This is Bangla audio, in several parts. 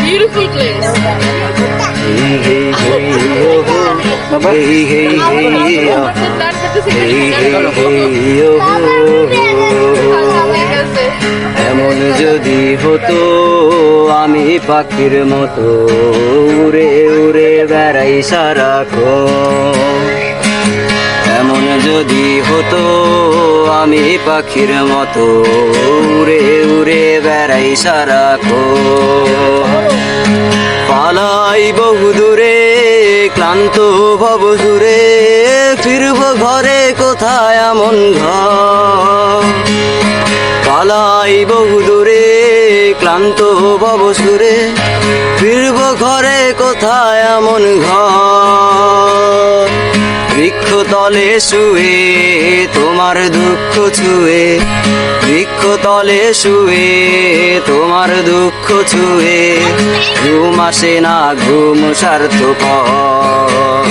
Beautiful place. এমন যদি হতো আমি পাখির মতো উড়ে উড়ে বেড়াই সারাক্ষণ। এমন যদি হতো আমি পাখির মতো উড়ে উড়ে বেড়াই সারাক্ষণ। পালাই বহু দূরে ক্লান্ত ভব দূরে ফিরব ঘরে কোথায় এমন ঘর। পালাই বহু দূরে ক্লান্ত ভব সুরে ফিরব ঘরে কোথায় এমন ঘর। বৃক্ষ তলে শুয়ে তোমার দুঃখ ছুঁয়ে, বৃক্ষ তলে শুয়ে তোমার দুঃখ ছুঁয়ে ঘুম আসে না ঘুম স্বার্থপর।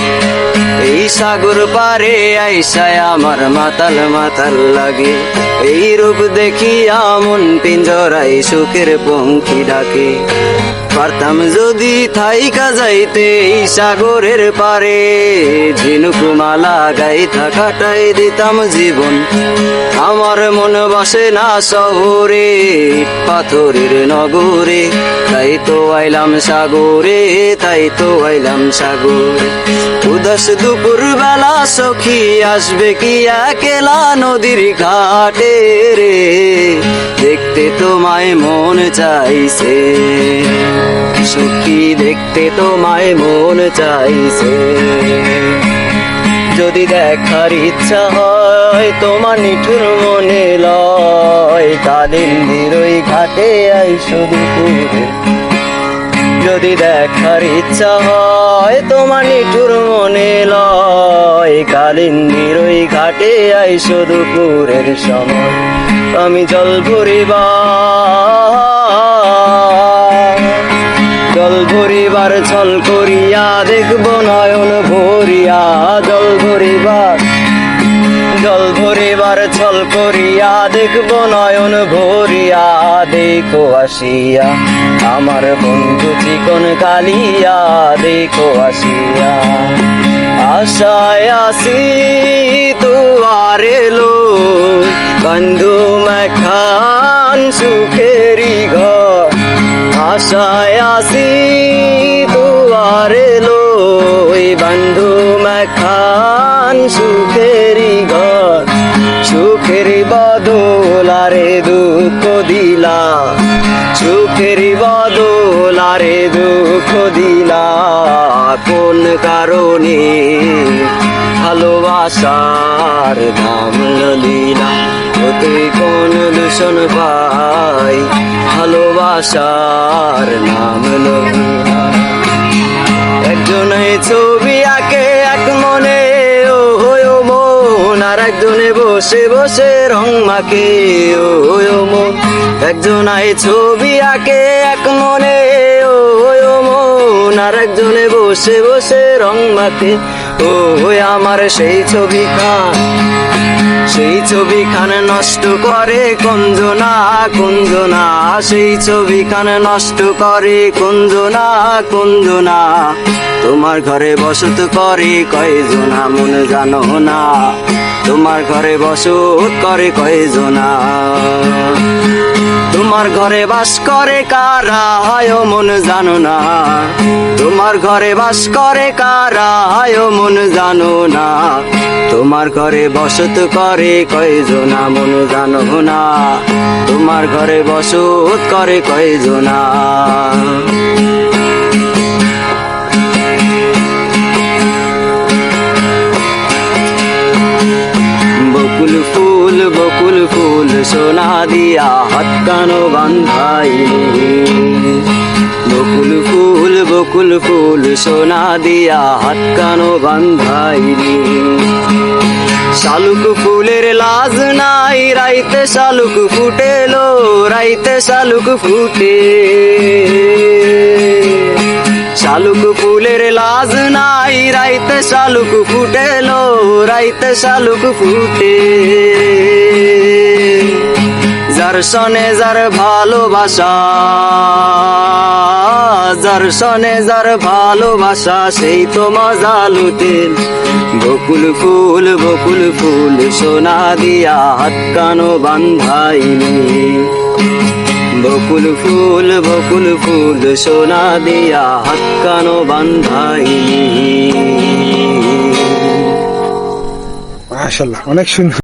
এই সাগর পারে আইসায় আমার মাতাল মাতাল লাগে, এই রূপ দেখিয়া মন পিঞ্জরায় সুখের পঙ্খী ডাকে। পারতাম যদি থাইকা যাইতে এই সাগরের পারে ঝিনুকুমালা গাইতা কাটাই দিতাম জীবন। আমার মন বসে না শহরে পাথরের নগরে, তাই তো আইলাম সাগরে, তাই তো আইলাম সাগরে। উদাস দুপুর বেলা সখী আসবে কি একলা নদীর ঘাটে রে, দেখতে তোমায় মন চাইছে সখী, দেখতে তোমায় মন চাইছে। যদি দেখার ইচ্ছা হয় তোমার নিঠুর মনে লয়, কালিন্দির ওই ঘাটে আইসো দুপুরে। যদি দেখার ইচ্ছা হয় তোমার নিঠুর মনে লয়, কালিন্দির ওই ঘাটে আইসো দুপুরের সময়। আমি জল ভরিবার ছল করিয়া দেখব নয়ন ভরিয়া, জল ভরিবার ছল করিয়া দেখব নয়ন ভরিয়া। দেখো আসিয়া আমার বন্ধু চিকন কালিয়া, দেখো আসিয়া। আশায় আসি তুয়ার এলো বন্ধু মেখান সুখেরি ঘর। আশায় আসি তুয়ার এলো বন্ধু মেখান সুখেরি ঘর। সুখের বদলারে দুঃখ দিলা, সুখের বদলারে দুঃখ দিলা। কোন কারণে ভালোবাসার দাম ললিলা, তুই কোন দূষণ পাই ভালোবাসার নাম ললিলা। একজনে ছবি আঁকে এক মনে ও মন, আর একজনে বসে বসে রং মাকে ও মন। একজনায় ছবি আঁকে এক মনে ও মন, আর একজনে বসে বসে রং মাকে ও আমার। সেই ছবিখান নষ্ট করে কুঞ্জনা কুঞ্জনা, সেই ছবিখান নষ্ট করে কুঞ্জনা কুঞ্জনা। তোমার ঘরে বসত করে কয়জনা মন জানো না, তোমার ঘরে বসত করে কয়জনা। তোমার ঘরে বাস করে কারা হায় মন জানো না, তোমার ঘরে বাস করে কারা হায় মন জানো না। তোমার ঘরে বসত করে কয়জনা মন জানো না, তোমার ঘরে বসত করে কয়জনা। বকুল ফুল সোনা দিয়া হাত কানো বান্ধাইলে, বকুল ফুল সোনা দিয়া হাত কানো বান্ধাইলে। শালুক ফুলের লাজ নাই রাইতে শালুক ফুটেলো, রাইতে শালুক ফুটে। শালুক ফুলের লাজ নাই রাইতে শালুক ফুটেলো, রাইতে শালুক ফুটে। যার সনে যার ভালোবাসা, যার সনে যার ভালোবাসা সেই তো মজা লুটেন। বকুল ফুল সোনা দিয়া হাত কানো বান্ধাইনি। বকুল ফুল সোনা দিয়া হাত কানো বান্ধাইনি। মাশাআল্লাহ, অনেক সুন্দর।